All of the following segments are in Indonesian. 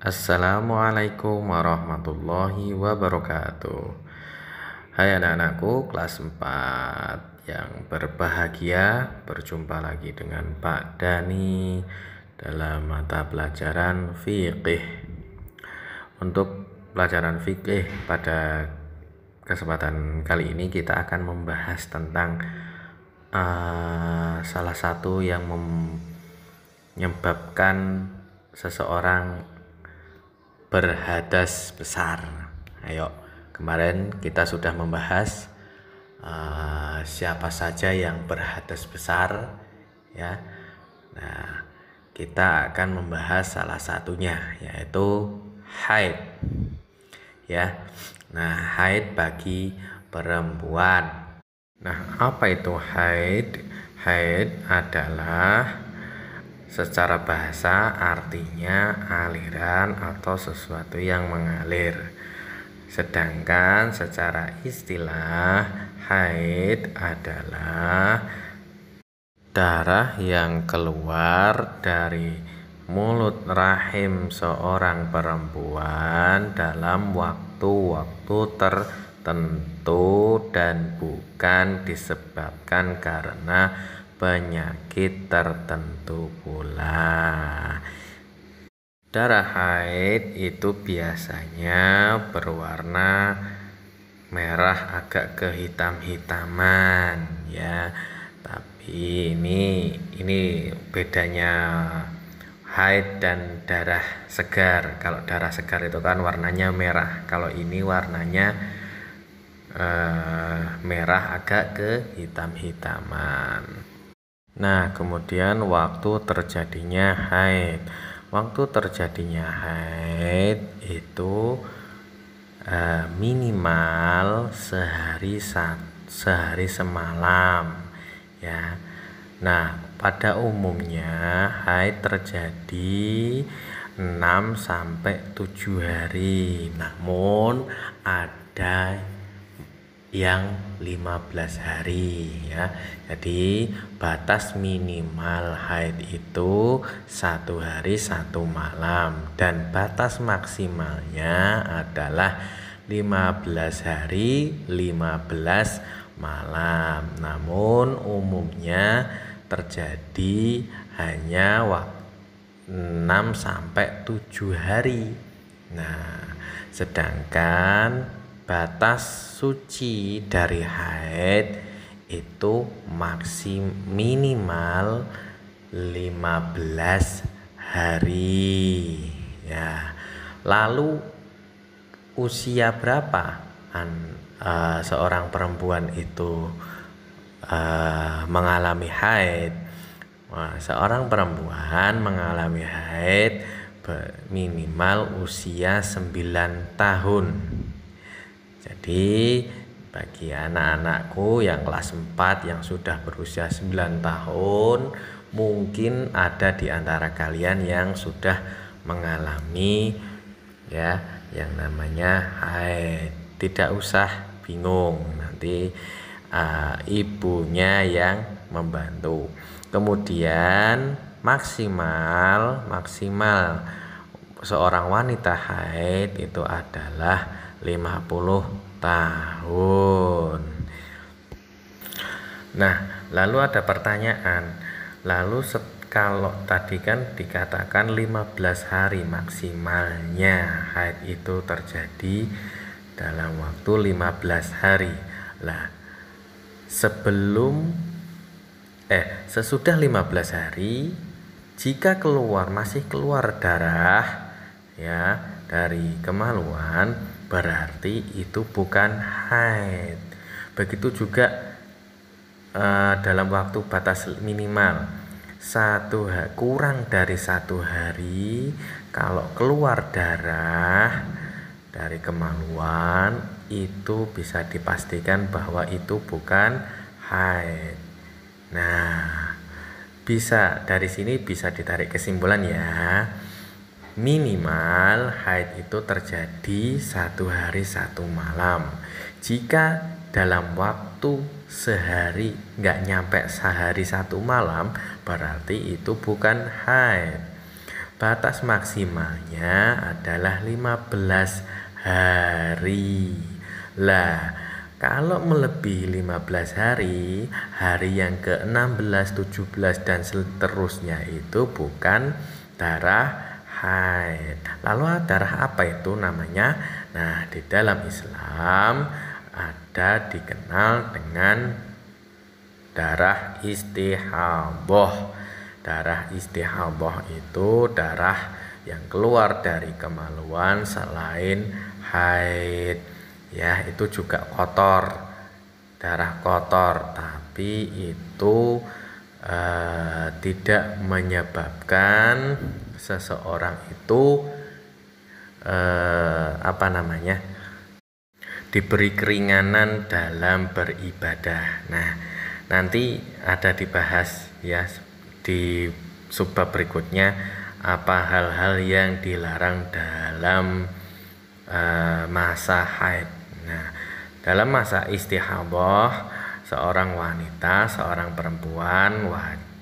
Assalamualaikum warahmatullahi wabarakatuh. Hai anak-anakku kelas 4 yang berbahagia, berjumpa lagi dengan Pak Dani dalam mata pelajaran fikih. Untuk pelajaran fikih pada kesempatan kali ini kita akan membahas tentang salah satu yang menyebabkan seseorang berhadas besar. Ayo, kemarin kita sudah membahas siapa saja yang berhadas besar, ya. Nah, kita akan membahas salah satunya, yaitu haid, ya. Nah, haid bagi perempuan. Nah, apa itu haid? Haid adalah secara bahasa artinya aliran atau sesuatu yang mengalir. Sedangkan secara istilah haid adalah darah yang keluar dari mulut rahim seorang perempuan dalam waktu-waktu tertentu dan bukan disebabkan karena penyakit tertentu pula. Darah haid itu biasanya berwarna merah agak kehitam-hitaman, ya. Tapi ini bedanya haid dan darah segar. Kalau darah segar itu kan warnanya merah, kalau ini warnanya merah agak kehitam-hitaman. Nah, kemudian waktu terjadinya haid. Waktu terjadinya haid itu minimal sehari semalam, ya. Nah, pada umumnya haid terjadi 6 sampai 7 hari. Namun ada yang 15 hari, ya. Jadi batas minimal haid itu 1 hari 1 malam dan batas maksimalnya adalah 15 hari 15 malam. Namun umumnya terjadi hanya 6 sampai 7 hari. Nah, sedangkan batas suci dari haid itu minimal 15 hari, ya. Lalu usia berapa seorang perempuan itu mengalami haid? Seorang perempuan mengalami haid minimal usia 9 tahun. Jadi bagi anak-anakku yang kelas 4 yang sudah berusia 9 tahun, mungkin ada di antara kalian yang sudah mengalami, ya, yang namanya haid. Tidak usah bingung, nanti ibunya yang membantu. Kemudian maksimal seorang wanita haid itu adalah 50 tahun. Nah, lalu ada pertanyaan. Lalu kalau tadi kan dikatakan 15 hari maksimalnya haid itu terjadi dalam waktu 15 hari. Lah, sesudah 15 hari jika masih keluar darah, ya, dari kemaluan, berarti itu bukan haid. Begitu juga dalam waktu batas minimal kurang dari 1 hari, kalau keluar darah dari kemaluan itu bisa dipastikan bahwa itu bukan haid. Nah, dari sini bisa ditarik kesimpulan, ya. Minimal haid itu terjadi 1 hari 1 malam. Jika dalam waktu sehari nggak nyampe sehari 1 malam, berarti itu bukan haid. batas maksimalnya adalah 15 hari. Lah, kalau melebihi 15 hari, hari yang ke-16, 17 dan seterusnya itu bukan darah haid. Lalu darah apa itu namanya? Nah, di dalam Islam ada dikenal dengan darah istihadah. Darah istihadah itu darah yang keluar dari kemaluan selain haid. Ya, itu juga kotor, darah kotor, tapi itu tidak menyebabkan seseorang itu diberi keringanan dalam beribadah. Nah, nanti ada dibahas ya di subbab berikutnya apa hal-hal yang dilarang dalam masa haid. Nah, dalam masa istihadah seorang wanita, seorang perempuan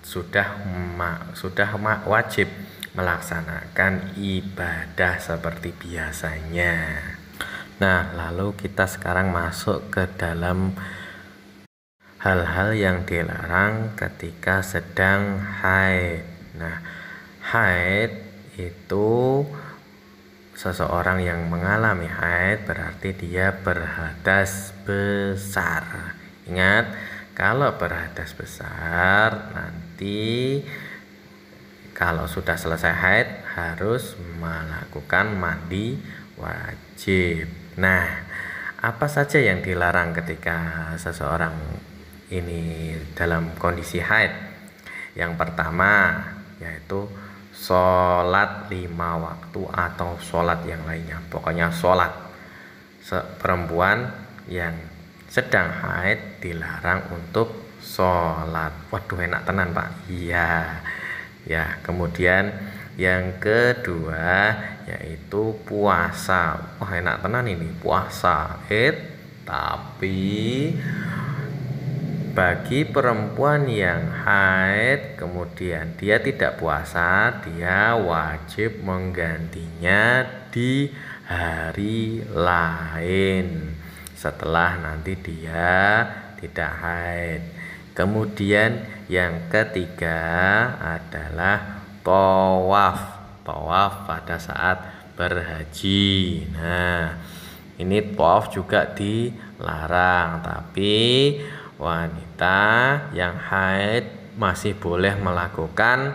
sudah wajib melaksanakan ibadah seperti biasanya. Nah, lalu kita sekarang masuk ke dalam hal-hal yang dilarang ketika sedang haid. Nah, haid itu seseorang yang mengalami haid berarti dia berhadas besar. Ingat, kalau berhadas besar nanti kalau sudah selesai haid harus melakukan mandi wajib. Nah, apa saja yang dilarang ketika seseorang ini dalam kondisi haid? Yang pertama yaitu sholat 5 waktu atau sholat yang lainnya. Pokoknya sholat. Perempuan yang sedang haid dilarang untuk sholat. Waduh, enak tenan Pak. Iya. Ya, kemudian yang kedua yaitu puasa. Wah, enak tenan ini puasa. Tapi bagi perempuan yang haid kemudian dia tidak puasa, dia wajib menggantinya di hari lain setelah nanti dia tidak haid. Kemudian yang ketiga adalah tawaf pada saat berhaji. Nah, ini tawaf juga dilarang, tapi wanita yang haid masih boleh melakukan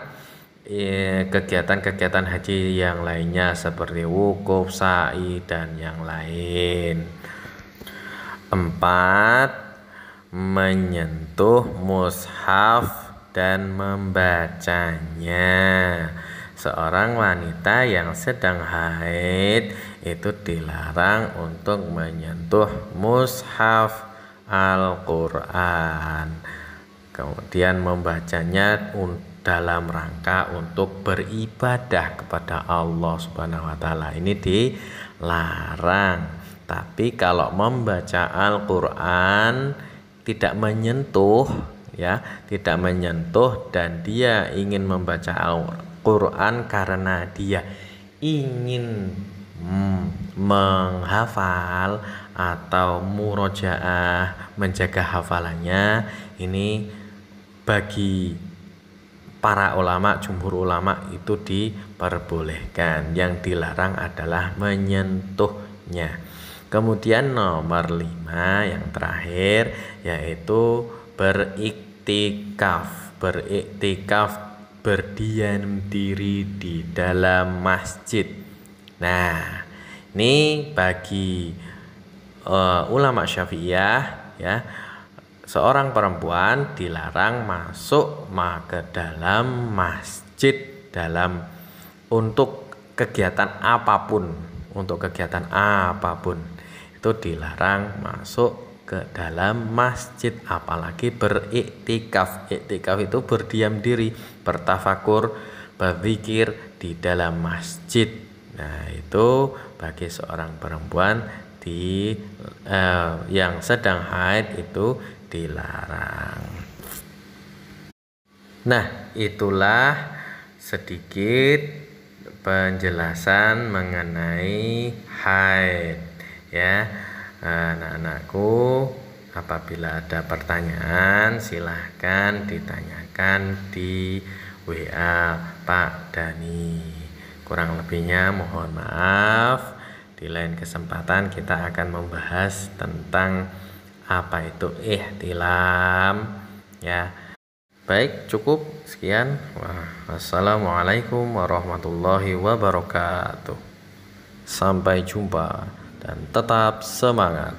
kegiatan-kegiatan haji yang lainnya seperti wukuf, sa'i dan yang lain. 4. Menyentuh mushaf dan membacanya. Seorang wanita yang sedang haid itu dilarang untuk menyentuh mushaf Al-Quran, kemudian membacanya dalam rangka untuk beribadah kepada Allah Subhanahu wa Ta'ala. Ini dilarang. Tapi kalau membaca Al-Quran tidak menyentuh dan dia ingin membaca Al-Quran karena dia ingin menghafal atau murojaah, menjaga hafalannya, ini bagi para ulama, jumhur ulama itu diperbolehkan. Yang dilarang adalah menyentuhnya. Kemudian nomor 5 yang terakhir yaitu beriktikaf. Berdiam diri di dalam masjid. Nah, ini bagi ulama Syafi'iyah ya, seorang perempuan dilarang masuk ke dalam masjid untuk kegiatan apapun, itu dilarang masuk ke dalam masjid, apalagi beriktikaf. Iktikaf itu berdiam diri, bertafakur, berzikir di dalam masjid. Nah, itu bagi seorang perempuan yang sedang haid itu dilarang. Nah, itulah sedikit penjelasan mengenai haid ya. Anak-anakku, apabila ada pertanyaan silahkan ditanyakan di WA Pak Dani. Kurang lebihnya mohon maaf. Di lain kesempatan kita akan membahas tentang apa itu ihtilam ya. Baik, cukup sekian. Wassalamualaikum warahmatullahi wabarakatuh. Sampai jumpa dan tetap semangat.